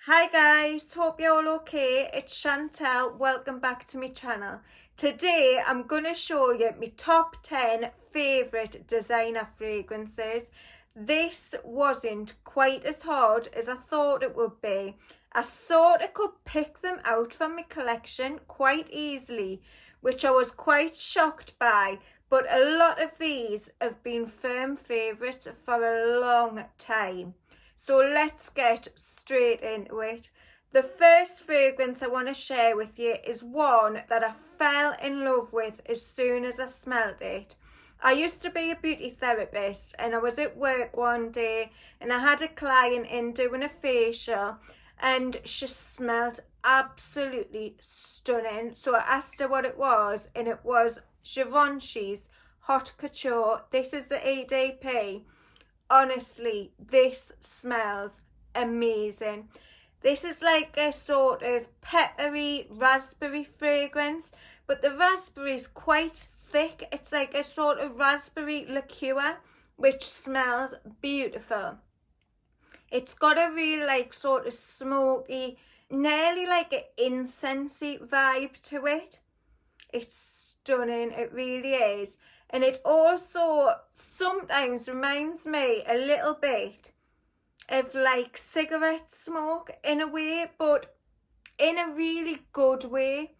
Hi guys, hope you're all okay. It's Chantel, welcome back to my channel. Today I'm going to show you my top 10 favourite designer fragrances. This wasn't quite as hard as I thought it would be. I sort of could pick them out from my collection quite easily, which I was quite shocked by, but a lot of these have been firm favourites for a long time. So let's get straight into it. The first fragrance I want to share with you is one that I fell in love with as soon as I smelled it. I used to be a beauty therapist and I was at work one day and I had a client in doing a facial and she smelled absolutely stunning. So I asked her what it was and it was Givenchy's Hot Couture. This is the EDP. Honestly, this smells amazing. This is like a sort of peppery raspberry fragrance, but the raspberry is quite thick. It's like a sort of raspberry liqueur, which smells beautiful. It's got a real like sort of smoky, nearly like an incensey vibe to it. It's stunning, it really is. And it also sometimes reminds me a little bit of like cigarette smoke in a way, but in a really good way.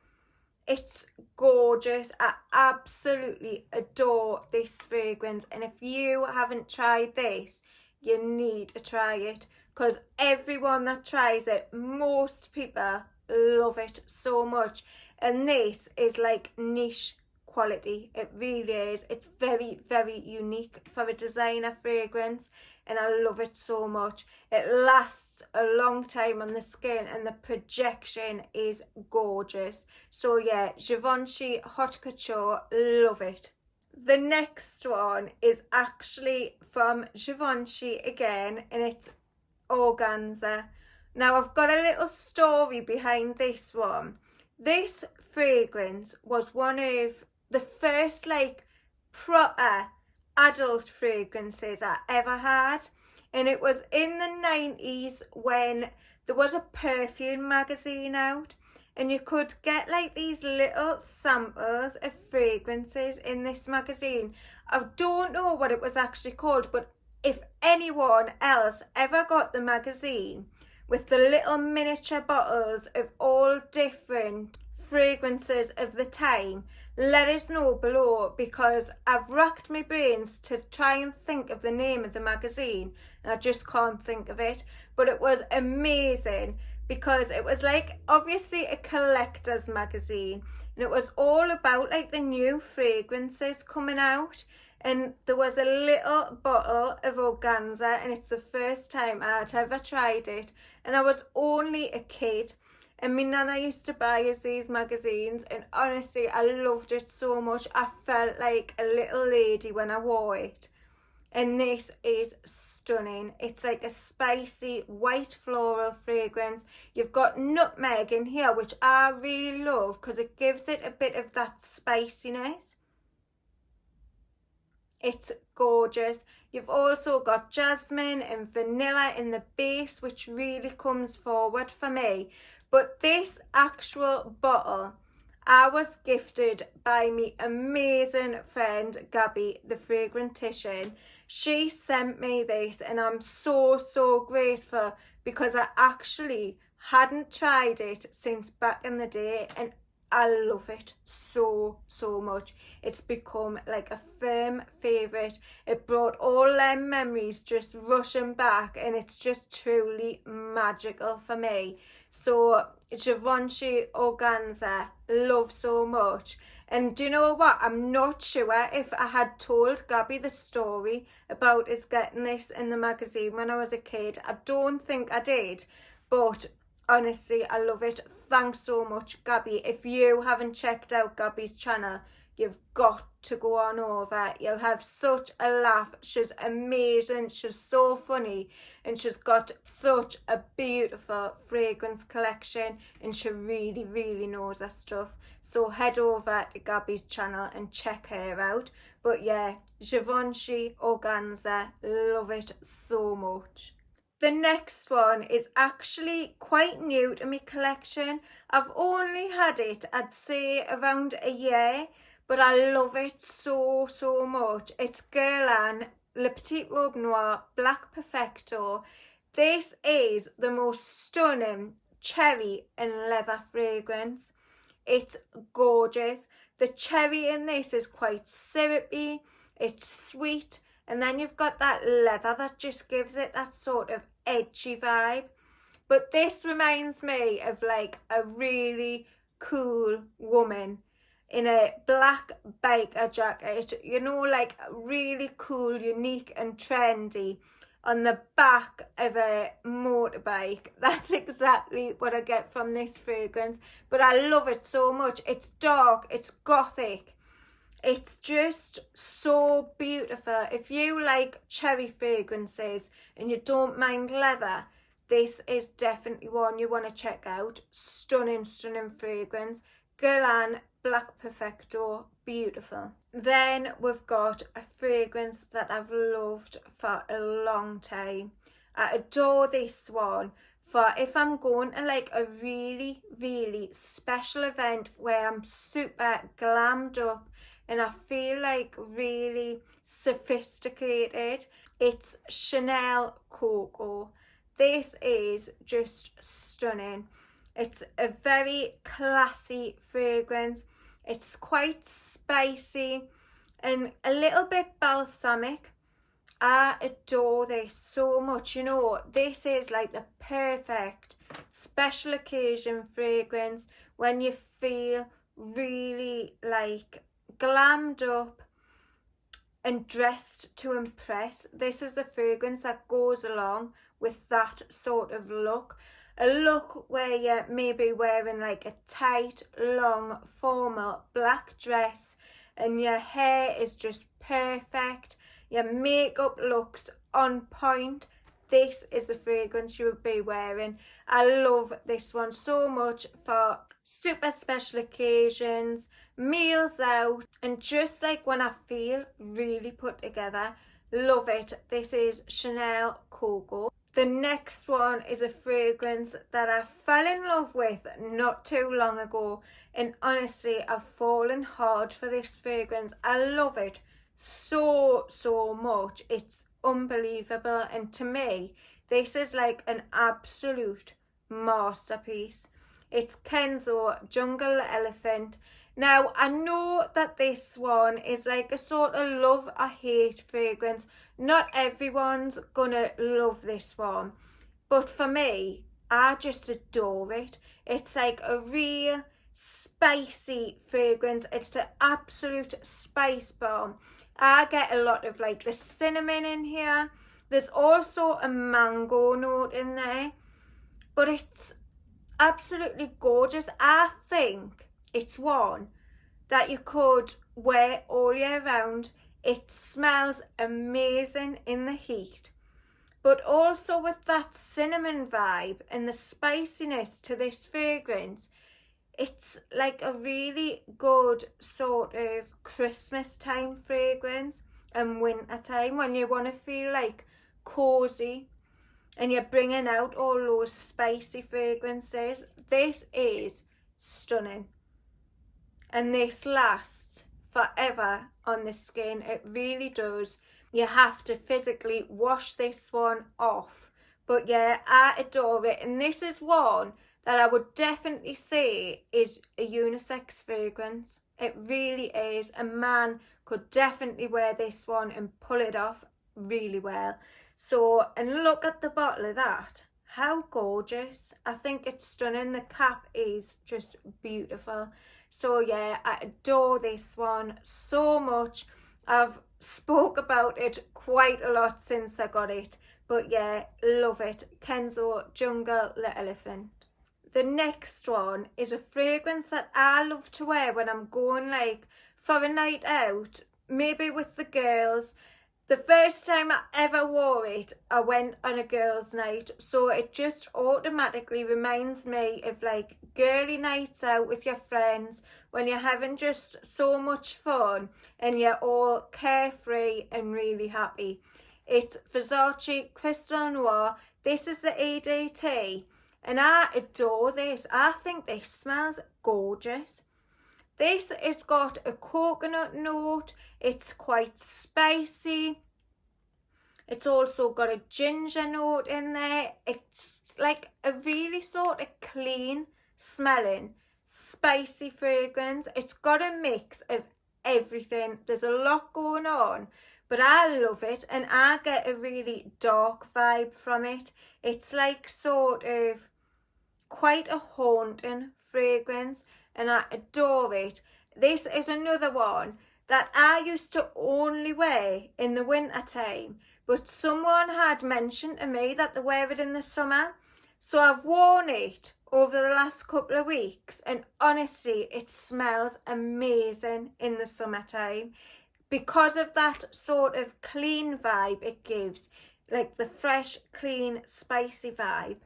It's gorgeous. I absolutely adore this fragrance, and if you haven't tried this, you need to try it, because everyone that tries it, most people love it so much. And this is like niche quality. It really is. It's very, very unique for a designer fragrance, and I love it so much. It lasts a long time on the skin and the projection is gorgeous. So yeah, Givenchy Hot Couture, love it. The next one is actually from Givenchy again, and it's Organza. Now I've got a little story behind this one. This fragrance was one of the first like proper adult fragrances I ever had, and it was in the 90s when there was a Perfume magazine out, and you could get like these little samples of fragrances in this magazine. I don't know what it was actually called, but if anyone else ever got the magazine with the little miniature bottles of all different fragrances of the time, let us know below, because I've racked my brains to try and think of the name of the magazine and I just can't think of it. But it was amazing because it was like obviously a collector's magazine, and it was all about like the new fragrances coming out. And there was a little bottle of Organza, and it's the first time I'd ever tried it, and I was only a kid. And my nana used to buy us these magazines, and honestly I loved it so much. I felt like a little lady when I wore it. And this is stunning. It's like a spicy white floral fragrance. You've got nutmeg in here, which I really love because it gives it a bit of that spiciness. It's gorgeous. You've also got jasmine and vanilla in the base, which really comes forward for me. But this actual bottle, I was gifted by my amazing friend Gabby, the fragrantician. She sent me this, and I'm so, so grateful, because I actually hadn't tried it since back in the day, and I love it so, so much. It's become like a firm favourite. It brought all them memories just rushing back, and it's just truly magical for me. So Givenchy Organza, love so much. And do you know what? I'm not sure if I had told Gabby the story about us getting this in the magazine when I was a kid. I don't think I did, but honestly, I love it. Thanks so much, Gabby. If you haven't checked out Gabby's channel, you've got to go on over. You'll have such a laugh. She's amazing. She's so funny, and she's got such a beautiful fragrance collection, and she really, really knows her stuff. So head over to Gabby's channel and check her out. But yeah, Givenchy Organza, love it so much. The next one is actually quite new to my collection. I've only had it, I'd say, around a year, but I love it so, so much. It's Guerlain Le Petit Robe Noir Black Perfecto. This is the most stunning cherry and leather fragrance. It's gorgeous. The cherry in this is quite syrupy, it's sweet, and then you've got that leather that just gives it that sort of edgy vibe. But this reminds me of like a really cool woman in a black biker jacket, you know, like really cool, unique and trendy on the back of a motorbike. That's exactly what I get from this fragrance, but I love it so much. It's dark, it's gothic, it's just so beautiful. If you like cherry fragrances and you don't mind leather, this is definitely one you want to check out. Stunning, stunning fragrance. Guerlain Black Perfecto, beautiful. Then we've got a fragrance that I've loved for a long time. I adore this one for if I'm going to like a really, really special event where I'm super glammed up and I feel like really sophisticated. It's Chanel Coco. This is just stunning. It's a very classy fragrance. It's quite spicy and a little bit balsamic. I adore this so much. You know, this is like the perfect special occasion fragrance when you feel really like glammed up and dressed to impress. This is a fragrance that goes along with that sort of look. A look where you're maybe wearing like a tight, long, formal black dress and your hair is just perfect. Your makeup looks on point. This is the fragrance you would be wearing. I love this one so much for super special occasions, meals out, and just like when I feel really put together. Love it. This is Chanel Coco. The next one is a fragrance that I fell in love with not too long ago, and honestly I've fallen hard for this fragrance. I love it so, so much. It's unbelievable, and to me this is like an absolute masterpiece. It's Kenzo Jungle Elephant. Now, I know that this one is like a sort of love or hate fragrance. Not everyone's gonna love this one, but for me, I just adore it. It's like a real spicy fragrance. It's an absolute spice bomb. I get a lot of like the cinnamon in here. There's also a mango note in there, but it's absolutely gorgeous. I think it's one that you could wear all year round. It smells amazing in the heat, but also with that cinnamon vibe and the spiciness to this fragrance, it's like a really good sort of Christmas time fragrance and winter time when you want to feel like cozy and you're bringing out all those spicy fragrances. This is stunning, and this lasts forever on the skin. It really does. You have to physically wash this one off, but yeah, I adore it. And this is one that I would definitely say is a unisex fragrance. It really is. A man could definitely wear this one and pull it off really well. So, and look at the bottle of that. How gorgeous. I think it's stunning. The cap is just beautiful. So yeah, I adore this one so much. I've spoke about it quite a lot since I got it, but yeah, love it. Kenzo Jungle Le Elephant. The next one is a fragrance that I love to wear when I'm going like for a night out, maybe with the girls. The first time I ever wore it, I went on a girls' night, so it just automatically reminds me of like girly nights out with your friends when you're having just so much fun and you're all carefree and really happy. It's Versace Crystal Noir This is the EDT, and I adore this. I think this smells gorgeous. This has got a coconut note. It's quite spicy. It's also got a ginger note in there. It's like a really sort of clean smelling, spicy fragrance. It's got a mix of everything. There's a lot going on, but I love it, and I get a really dark vibe from it. It's like sort of quite a haunting fragrance, and I adore it. This is another one that I used to only wear in the winter time, but someone had mentioned to me that they wear it in the summer, so I've worn it over the last couple of weeks, and honestly it smells amazing in the summertime because of that sort of clean vibe it gives, like the fresh, clean, spicy vibe.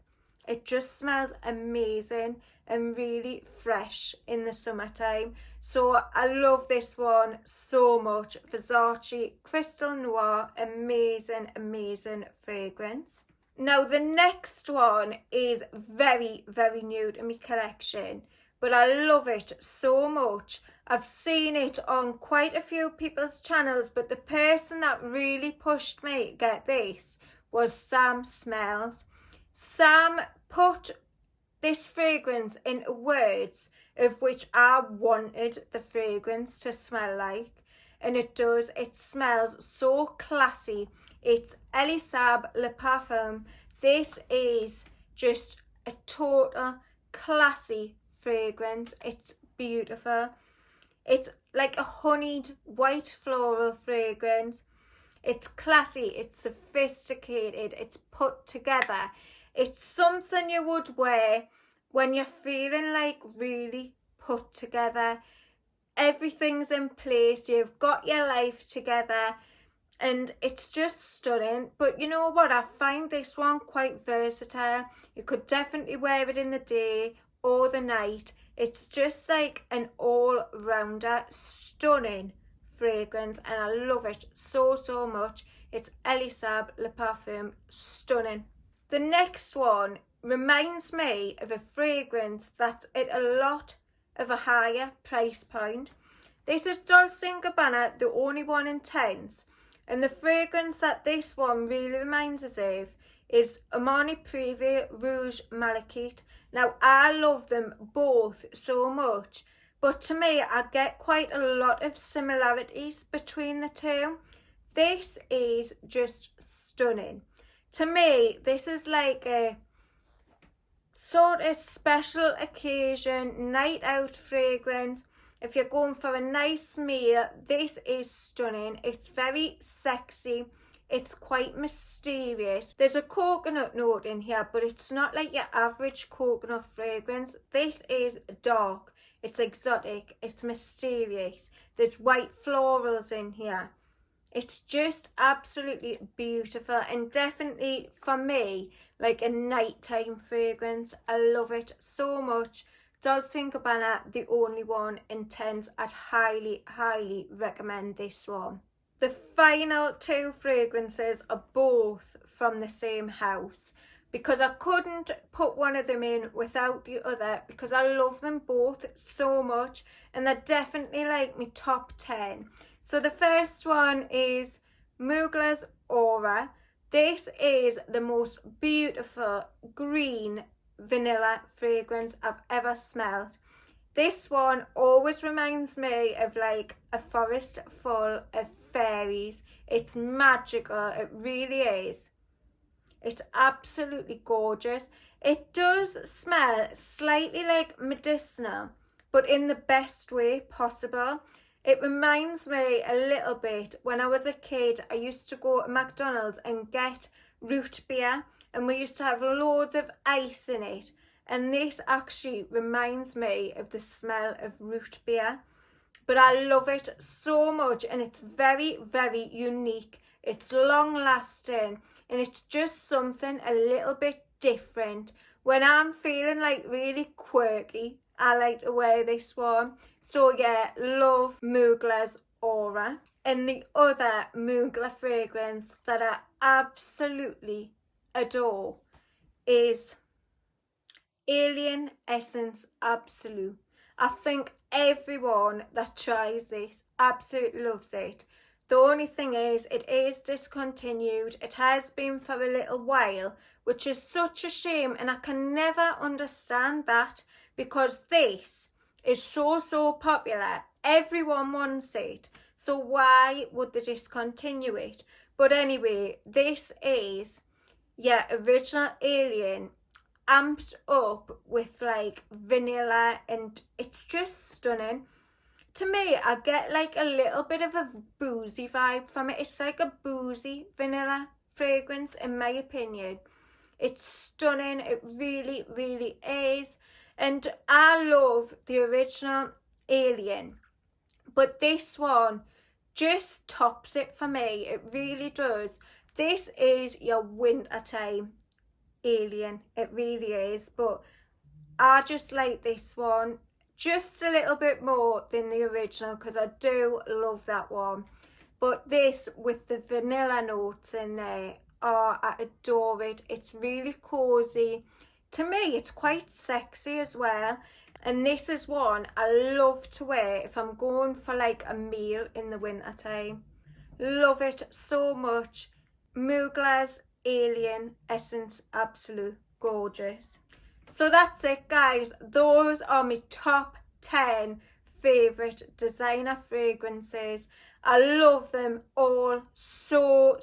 It just smells amazing and really fresh in the summertime. So I love this one so much. Versace Crystal Noir, amazing, amazing fragrance. Now the next one is very, very new to my collection, but I love it so much. I've seen it on quite a few people's channels, but the person that really pushed me to get this was Sam.smells. Sam put this fragrance into words of which I wanted the fragrance to smell like, and it does. It smells so classy. It's Elie Saab Le Parfum. This is just a total classy fragrance. It's beautiful. It's like a honeyed white floral fragrance. It's classy, it's sophisticated, it's put together. It's something you would wear when you're feeling like really put together. Everything's in place, you've got your life together, and it's just stunning. But you know what, I find this one quite versatile. You could definitely wear it in the day or the night. It's just like an all-rounder, stunning fragrance, and I love it so, so much. It's Elie Saab Le Parfum, stunning. The next one reminds me of a fragrance that's at a lot of a higher price point. This is Dolce & Gabbana, the only one in tens, and the fragrance that this one really reminds us of is Armani Privé Rouge Malachite. Now I love them both so much, but to me I get quite a lot of similarities between the two. This is just stunning. To me, this is like a sort of special occasion, night out fragrance. If you're going for a nice meal, this is stunning. It's very sexy. It's quite mysterious. There's a coconut note in here, but it's not like your average coconut fragrance. This is dark. It's exotic. It's mysterious. There's white florals in here. It's just absolutely beautiful, and definitely for me like a nighttime fragrance. I love it so much. Dolce & Gabbana, the only one in tens. I'd highly, highly recommend this one. The final two fragrances are both from the same house, because I couldn't put one of them in without the other, because I love them both so much, and they're definitely like my top 10. So the first one is Mugler Aura. This is the most beautiful green vanilla fragrance I've ever smelled. This one always reminds me of like a forest full of fairies. It's magical, it really is. It's absolutely gorgeous. It does smell slightly like medicinal, but in the best way possible. It reminds me a little bit, when I was a kid, I used to go to McDonald's and get root beer, and we used to have loads of ice in it, and this actually reminds me of the smell of root beer. But I love it so much, and it's very, very unique. It's long lasting, and it's just something a little bit different. When I'm feeling like really quirky, I like to wear this one. So yeah, love Mugler Aura. And the other Mugler fragrance that I absolutely adore is Alien Essence Absolue. I think everyone that tries this absolutely loves it. The only thing is, it is discontinued. It has been for a little while, which is such a shame, and I can never understand that, because this is so popular. Everyone wants it. So why would they discontinue it? But anyway, this is your original Alien amped up with like vanilla, and it's just stunning. To me, I get like a little bit of a boozy vibe from it. It's like a boozy vanilla fragrance, in my opinion. It's stunning. It really is. And I love the original Alien, but this one just tops it for me. It really does. This is your winter time Alien. It really is. But I just like this one just a little bit more than the original, because I do love that one. But this with the vanilla notes in there, oh, I adore it. It's really cozy. To me, it's quite sexy as well. And this is one I love to wear if I'm going for like a meal in the winter time. Love it so much. Mugler's Alien Essence Absolute. Gorgeous. So that's it, guys. Those are my top 10 favourite designer fragrances. I love them all so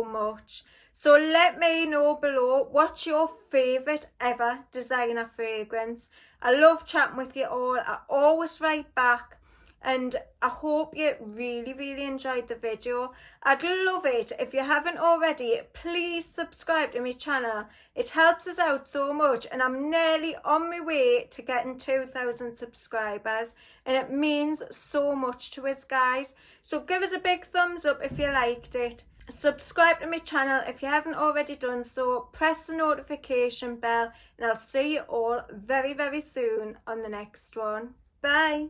much. So let me know below, what's your favourite ever designer fragrance? I love chatting with you all. I always write back. And I hope you really enjoyed the video. I'd love it if you haven't already, please subscribe to my channel. It helps us out so much, and I'm nearly on my way to getting 2,000 subscribers, and it means so much to us, guys. So give us a big thumbs up if you liked it. Subscribe to my channel if you haven't already done so. Press the notification bell, and I'll see you all very soon on the next one. Bye.